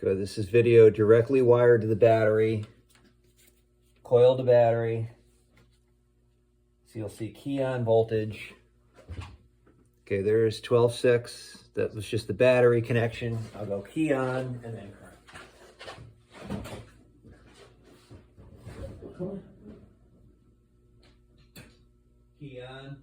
Good. This is video directly wired to the battery. Coil to battery. So you'll see key on voltage. Okay, there's 12.6. That was just the battery connection. I'll go key on and then current. Key on.